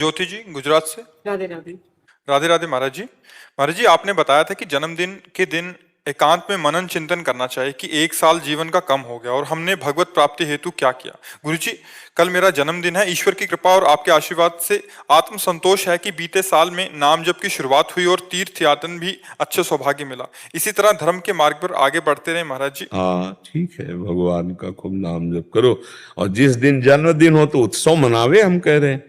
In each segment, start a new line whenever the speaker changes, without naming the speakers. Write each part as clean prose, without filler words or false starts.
ज्योति जी गुजरात से।
राधे राधे।
राधे राधे महाराज जी। महाराज जी, आपने बताया था कि जन्मदिन के दिन एकांत में मनन चिंतन करना चाहिए कि एक साल जीवन का कम हो गया और हमने भगवत प्राप्ति हेतु क्या किया। गुरु जी, कल मेरा जन्मदिन है। ईश्वर की कृपा और आपके आशीर्वाद से आत्म संतोष है कि बीते साल में नाम जप की शुरुआत हुई और तीर्थ यातन भी अच्छे सौभाग्य मिला। इसी तरह धर्म के मार्ग पर आगे बढ़ते रहे महाराज जी।
हाँ ठीक है, भगवान का खूब नाम जप करो और जिस दिन जन्मदिन हो तो उत्सव मनावे। हम कह रहे हैं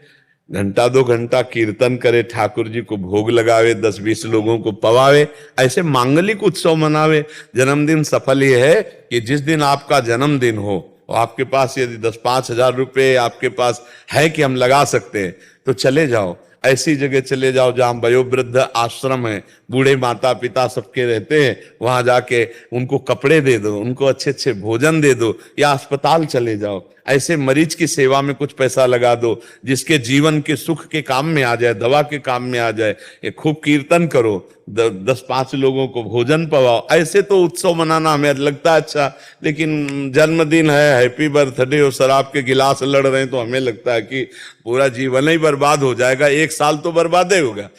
घंटा 2 घंटा कीर्तन करे, ठाकुर जी को भोग लगावे, 10-20 लोगों को पवावे, ऐसे मांगलिक उत्सव मनावे। जन्मदिन सफल ये है कि जिस दिन आपका जन्मदिन हो और आपके पास यदि 10-5 हजार रुपये आपके पास है कि हम लगा सकते हैं तो चले जाओ, ऐसी जगह चले जाओ जहां वयोवृद्ध आश्रम है, बूढ़े माता पिता सबके रहते हैं, वहां जाके उनको कपड़े दे दो, उनको अच्छे अच्छे भोजन दे दो, या अस्पताल चले जाओ, ऐसे मरीज की सेवा में कुछ पैसा लगा दो जिसके जीवन के सुख के काम में आ जाए, दवा के काम में आ जाए। ये खूब कीर्तन करो, 10-5 लोगों को भोजन पवाओ। ऐसे तो उत्सव मनाना हमें लगता है अच्छा, लेकिन जन्मदिन है, हैप्पी बर्थडे और शराब के गिलास लड़ रहे हैं तो हमें लगता है कि पूरा जीवन ही बर्बाद हो जाएगा, एक साल तो बर्बाद ही होगा।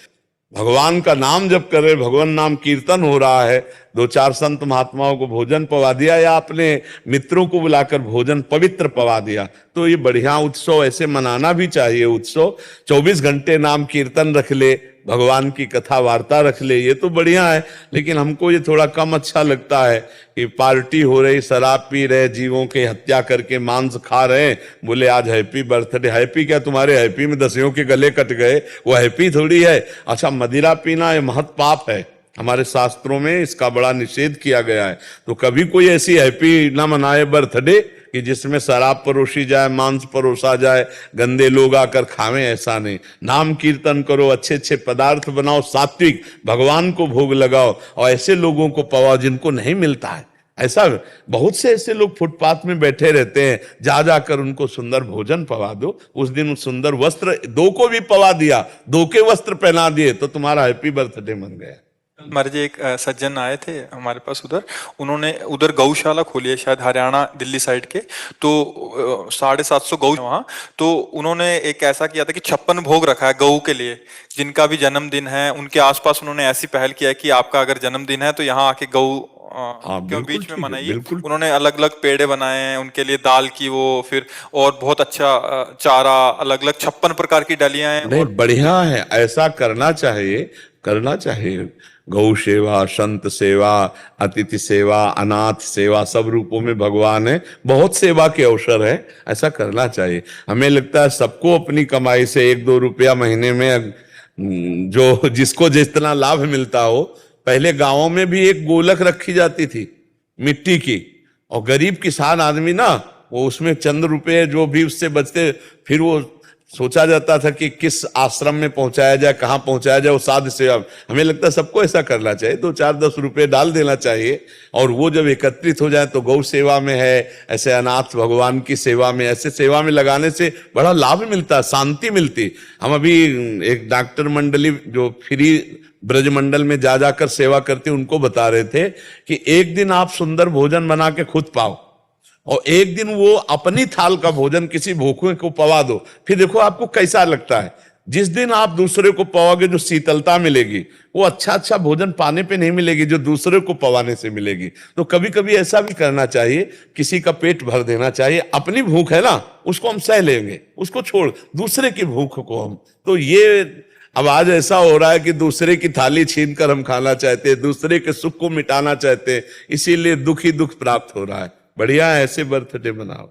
भगवान का नाम जप कर रहे, भगवान नाम कीर्तन हो रहा है, 2-4 संत महात्माओं को भोजन पवा दिया या अपने मित्रों को बुलाकर भोजन पवित्र पवा दिया, तो ये बढ़िया उत्सव ऐसे मनाना भी चाहिए। उत्सव 24 घंटे नाम कीर्तन रख ले, भगवान की कथा वार्ता रख ले, ये तो बढ़िया है। लेकिन हमको ये थोड़ा कम अच्छा लगता है कि पार्टी हो रही, शराब पी रहे, जीवों की हत्या करके मांस खा रहे हैं, बोले आज हैप्पी बर्थडे। हैप्पी क्या, तुम्हारे हैप्पी में दसियों के गले कट गए, वो हैप्पी थोड़ी है। अच्छा, मदिरा पीना ये महत पाप है, हमारे शास्त्रों में इसका बड़ा निषेध किया गया है। तो कभी कोई ऐसी हैप्पी ना मनाए बर्थडे कि जिसमें शराब परोसी जाए, मांस परोसा जाए, गंदे लोग आकर खावें, ऐसा नहीं। नाम कीर्तन करो, अच्छे अच्छे पदार्थ बनाओ, सात्विक, भगवान को भोग लगाओ और ऐसे लोगों को पवाओ जिनको नहीं मिलता है। ऐसा बहुत से ऐसे लोग फुटपाथ में बैठे रहते हैं, जा जाकर उनको सुंदर भोजन पवा दो। उस दिन सुंदर वस्त्र 2 को भी पवा दिया, 2 के वस्त्र पहना दिए तो तुम्हारा हैप्पी बर्थडे बन गया।
हमारे जी एक सज्जन आए थे हमारे पास उधर, उन्होंने उधर गौशाला खोली है शायद हरियाणा दिल्ली साइड के, तो 750 गौ वहाँ। तो उन्होंने एक ऐसा किया था कि 56 भोग रखा है गऊ के लिए, जिनका भी जन्मदिन है उनके आसपास उन्होंने ऐसी पहल किया है कि आपका अगर जन्मदिन है तो यहाँ आके गऊ क्यों बीच में मनाइए। उन्होंने अलग अलग पेड़े बनाए हैं उनके लिए, दाल की वो, फिर और बहुत अच्छा चारा, अलग अलग 56 प्रकार की डलियां हैं।
नहीं, बढ़िया है, ऐसा करना चाहिए, करना चाहिए। गौ सेवा, संत सेवा, अतिथि सेवा, अनाथ सेवा, सब रूपों में भगवान है, बहुत सेवा के अवसर है, ऐसा करना चाहिए। हमें लगता है सबको अपनी कमाई से 1-2 रुपया महीने में जो जिसको जितना लाभ मिलता हो। पहले गांवों में भी एक गोलक रखी जाती थी मिट्टी की, और गरीब किसान आदमी ना, वो उसमें चंद रुपए जो भी उससे बचते, फिर वो सोचा जाता था कि किस आश्रम में पहुंचाया जाए, कहाँ पहुंचाया जाए, वो साध सेवा। हमें लगता है सबको ऐसा करना चाहिए, 2-4-10 रुपए डाल देना चाहिए, और वो जब एकत्रित हो जाए तो गौ सेवा में है, ऐसे अनाथ भगवान की सेवा में, ऐसे सेवा में लगाने से बड़ा लाभ मिलता है, शांति मिलती। हम अभी एक डॉक्टर मंडली जो फ्री ब्रज मंडल में जा जाकर सेवा करते उनको बता रहे थे कि एक दिन आप सुंदर भोजन बना के खुद पाओ और एक दिन वो अपनी थाल का भोजन किसी भूखे को पवा दो, फिर देखो आपको कैसा लगता है। जिस दिन आप दूसरे को पवाओगे जो शीतलता मिलेगी वो अच्छा भोजन पाने पे नहीं मिलेगी जो दूसरे को पवाने से मिलेगी। तो कभी कभी ऐसा भी करना चाहिए, किसी का पेट भर देना चाहिए। अपनी भूख है ना, उसको हम सह लेंगे, उसको छोड़, दूसरे की भूख को हम, तो ये अब आज ऐसा हो रहा है कि दूसरे की थाली छीन कर हम खाना चाहते हैं, दूसरे के सुख को मिटाना चाहते हैं, इसीलिए दुख ही दुख प्राप्त हो रहा है। बढ़िया है, ऐसे बर्थडे मनाओ।